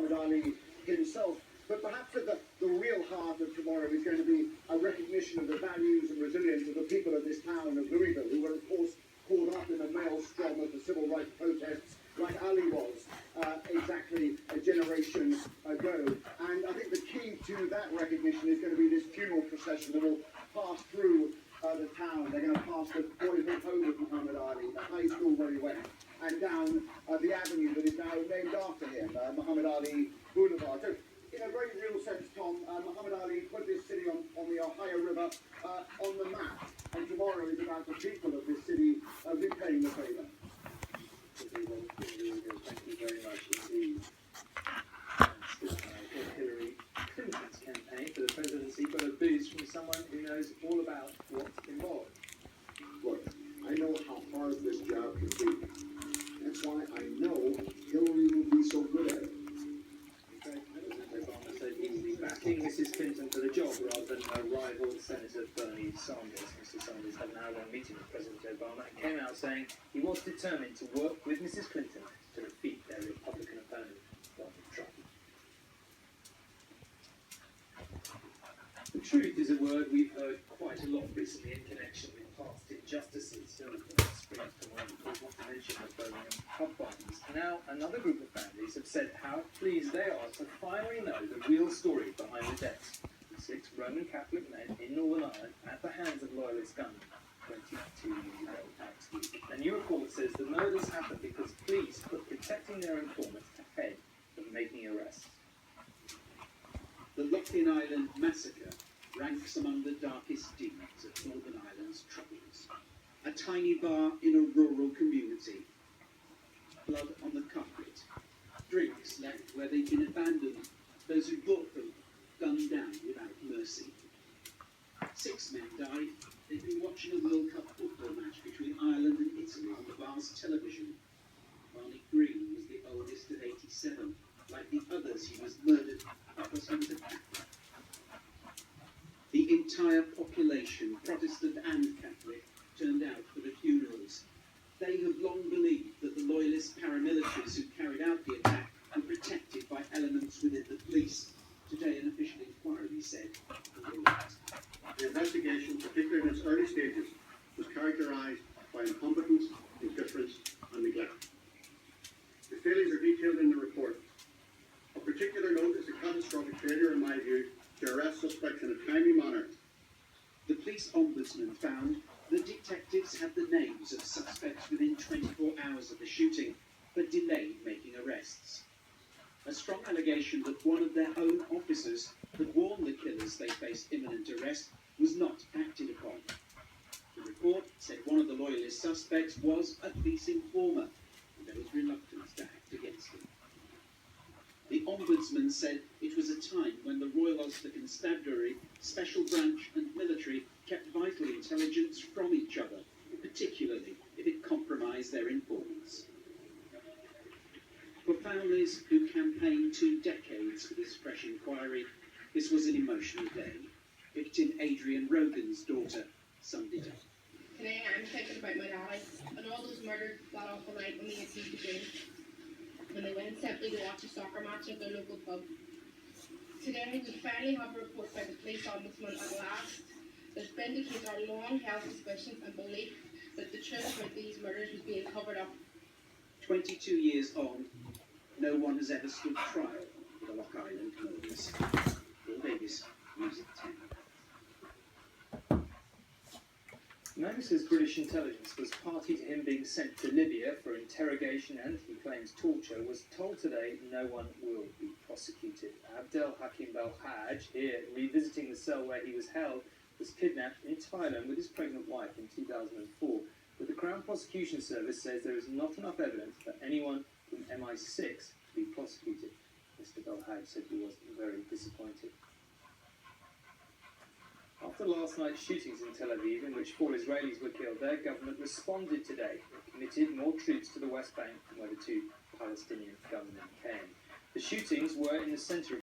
Muhammad Ali himself. But perhaps at the real heart of tomorrow is going to be a recognition of the values and resilience of the people of this town of Louisville, who were, of course, caught up in the maelstrom of the civil rights protests, like Ali was exactly a generation ago. And I think the key to that recognition is going to be this funeral procession that will pass through the town. They're going to pass the boyhood home of Muhammad Ali, the high school where he went, and down the avenue that is now named after him, Muhammad Ali Boulevard. So, in a very real sense, Tom, Muhammad Ali put this city on the Ohio River on the map, and tomorrow is about the people of this city repaying the favour. Thank you very much indeed. Hillary Clinton's campaign for the presidency got a boost from someone who knows all about what's involved. Look, I know how hard this job can be. That's why I know Hillary will be so good at it. President Obama said he's be backing Mrs. Clinton for the job rather than her rival, Senator Bernie Sanders. Mr. Sanders had an hour-long meeting with President Obama and came out saying he was determined to work with Mrs. Clinton to defeat their Republican opponent, Donald Trump. The truth is a word we've heard quite a lot recently in connection with past injustices. Springs to mind, not to mention the Birmingham pub bombings. Now, another group of families have said how pleased they are to finally know the real story behind the deaths of 6 Roman Catholic men in Northern Ireland at the hands of loyalist gunmen 22 years ago next week. A new report says the murders happened because police put protecting their informants ahead of making arrests. The Loughlin Island massacre ranks among the darkest deeds of Northern Ireland's troubles. A tiny bar in a rural community. Blood on the carpet. Drinks left where they'd been abandoned. Those who bought them gunned down without mercy. 6 men died. They'd been watching a World Cup football match between Ireland and Italy on the bar's television. Barney Green was the oldest of 87. Like the others, he was murdered because he was a Catholic. The entire population, Protestant and Catholic, turned out for the funerals. They have long believed that the loyalist paramilitaries who carried out the attack were protected by elements within the police. Today, an official inquiry said they were not. The investigation, particularly in its early stages, was characterised by incompetence, indifference and neglect. The failings are detailed in the report. Of particular note is the catastrophic failure, in my view, to arrest suspects in a timely manner. The police ombudsman found the detectives had the names of suspects within 24 hours of the shooting, but delayed making arrests. A strong allegation that one of their own officers had warned the killers they faced imminent arrest was not acted upon. The report said one of the loyalist suspects was a police informer, and there was reluctance to act against him. The Ombudsman said it was a time when the Royal Ulster Constabulary, Special Branch and military kept vital intelligence from each other, particularly if it compromised their informants. For families who campaigned 2 decades for this fresh inquiry, this was an emotional day. Victim Adrian Rogan's daughter summed it up. Today I'm thinking about my dad and all those murdered that awful night on the 18th of June, when they went simply to watch a soccer match at their local pub. Today we finally have a report by the police ombudsman at last that vindicates our long-held suspicions and belief that the truth about these murders was being covered up. 22 years on, no one has ever stood trial for the Lough Island murders. Bill Davis, Music 10. Magus's British intelligence was party to him being sent to Libya for interrogation and, he claims, torture, was told today no one will be prosecuted. Abdel Hakim Belhaj, here revisiting the cell where he was held, was kidnapped in Thailand with his pregnant wife in 2004. But the Crown Prosecution Service says there is not enough evidence for anyone from MI6 to be prosecuted. Mr. Belhaj said he was very disappointed. After last night's shootings in Tel Aviv, in which 4 Israelis were killed, their government responded today and committed more troops to the West Bank, where the 2 Palestinian gunmen came. The shootings were in the centre of